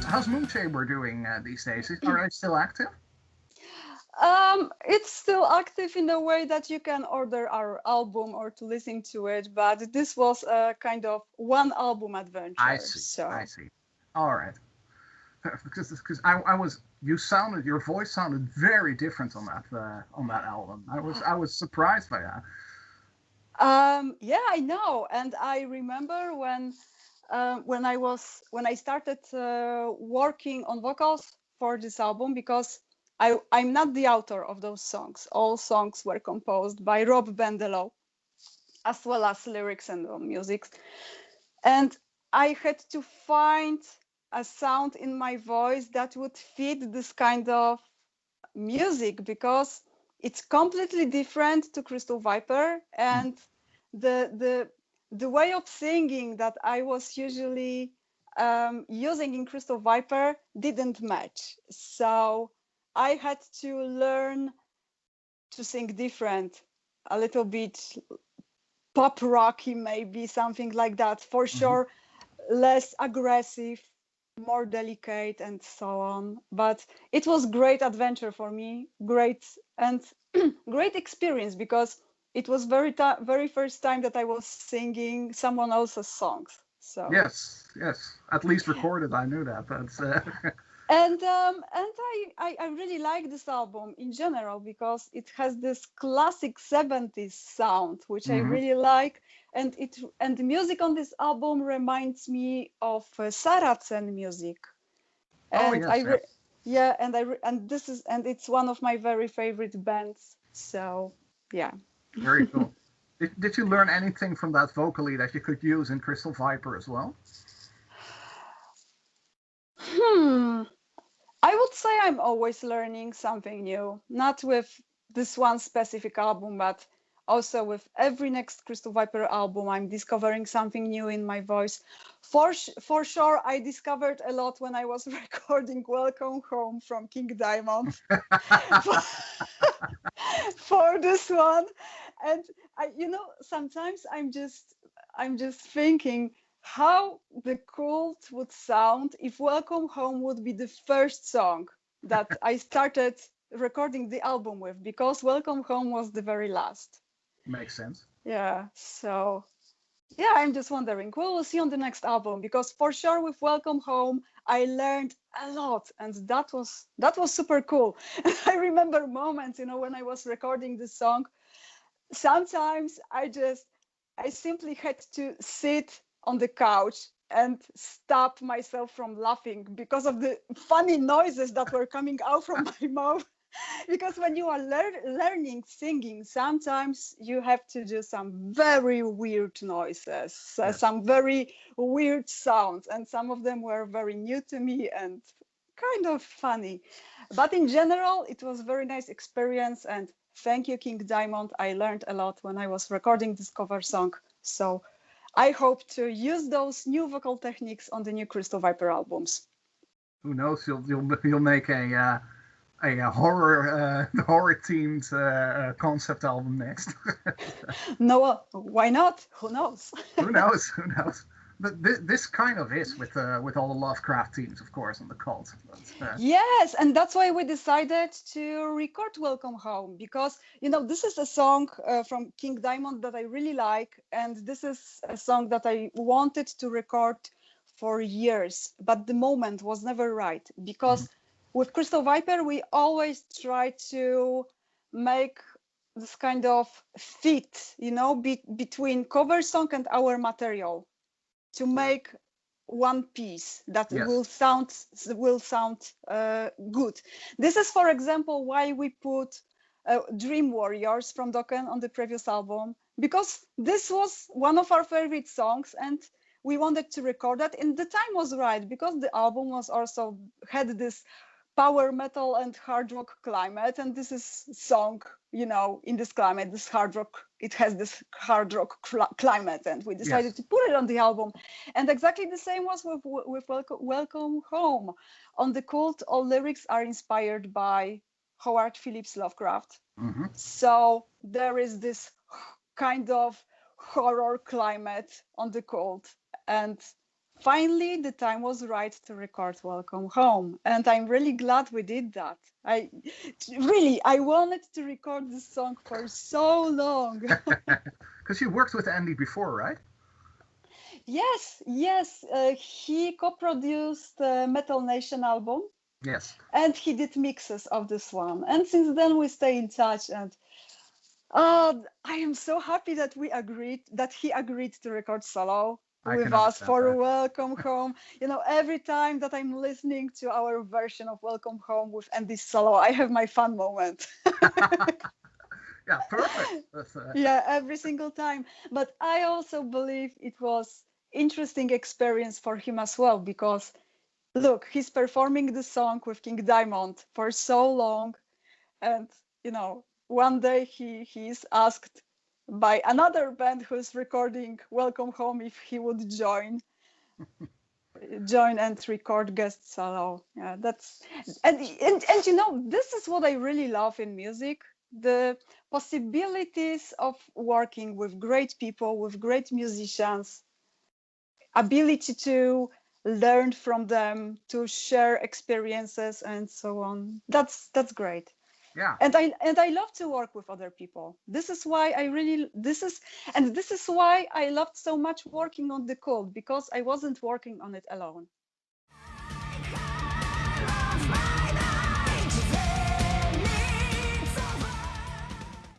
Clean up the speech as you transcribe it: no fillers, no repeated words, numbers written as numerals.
how's Moonchaber doing these days? Are they still active? It's still active in a way that you can order our album or to listen to it, but this was a kind of one album I adventure. see. I So see. All right. Because I was your voice sounded very different on that album. I was surprised by that. yeah, I know, and I remember when I started working on vocals for this album, because I'm not the author of those songs. All songs were composed by Rob Bandelow, as well as lyrics and music. And I had to find a sound in my voice that would fit this kind of music, because it's completely different to Crystal Viper, Mm. and the way of singing that I was usually using in Crystal Viper didn't match. So I had to learn to sing different, a little bit pop rocky, maybe something like that. For Mhm. sure, less aggressive, more delicate, and so on. But it was great adventure for me, great and great experience, because it was very first time that I was singing someone else's songs. So Yes, yes. At least recorded, I knew that. That's and I really like this album in general, because it has this classic 70s sound, which I Mhm. really like, and the music on this album reminds me of Saracen music, Oh and yes, yes. yeah, and this is, and it's one of my very favorite bands. So yeah. Very cool. Did you learn anything from that vocally that you could use in Crystal Viper as well? Hmm. I would say I'm always learning something new, not with this one specific album, but also with every next Crystal Viper album. I'm discovering something new in my voice. For sure, I discovered a lot when I was recording Welcome Home from King Diamond for, for this one. And sometimes I'm just thinking how the cult would sound if Welcome Home would be the first song that I started recording the album with, because Welcome Home was the very last. Makes sense. Yeah, so yeah, I'm just wondering. We'll see on the next album, because for sure with Welcome Home I learned a lot, and that was super cool. I remember moments, when I was recording this song. Sometimes I simply had to sit on the couch and stop myself from laughing because of the funny noises that were coming out from my mouth. Because when you are learning singing, sometimes you have to do some very weird noises, Yes. some very weird sounds, and some of them were very new to me and kind of funny. But in general, it was a very nice experience, and thank you, King Diamond. I learned a lot when I was recording this cover song. So I hope to use those new vocal techniques on the new Crystal Viper albums. Who knows? You'll make a horror themed concept album next. No, why not? Who knows? Who knows? Who knows? But this kind of is with all the Lovecraft themes, of course, and the cult. But, Yes, and that's why we decided to record Welcome Home, because this is a song from King Diamond that I really like, and this is a song that I wanted to record for years, but the moment was never right, mhm. because with Crystal Viper we always try to make this kind of fit, between cover song and our material, to make one piece that Yes. will sound good. This is, for example, why we put Dream Warriors from Dokken on the previous album, because this was one of our favorite songs, and we wanted to record that, and the time was right, because the album was also had this power metal and hard rock climate, and this is song, in this climate, this hard rock, it has this hard rock climate, and we decided Yes. to put it on the album. And exactly the same was with Welcome Home. On the cult, all lyrics are inspired by Howard Phillips Lovecraft, Hmm. so there is this kind of horror climate on the cult, and finally the time was right to record Welcome Home, and I'm really glad we did that. I wanted to record this song for so long. Because you worked with Andy before, right? Yes, yes, he co-produced the Metal Nation album, Yes. and he did mixes of this one. And since then we stay in touch, and I am so happy that he agreed to record solo I with can us understand for that. Welcome Home. You know, every time that I'm listening to our version of Welcome Home with Andy's solo, I have my fun moment. Yeah, perfect. Yeah, every single time. But I also believe it was interesting experience for him as well, because look, he's performing the song with King Diamond for so long, and you know, one day he's asked by another band who's recording Welcome Home if he would join and record guest solo. Yeah, that's and you know, this is what I really love in music, the possibilities of working with great people, with great musicians, ability to learn from them, to share experiences and so on. That's great. Yeah. And I love to work with other people. This is why this is why I loved so much working on the code, because I wasn't working on it alone.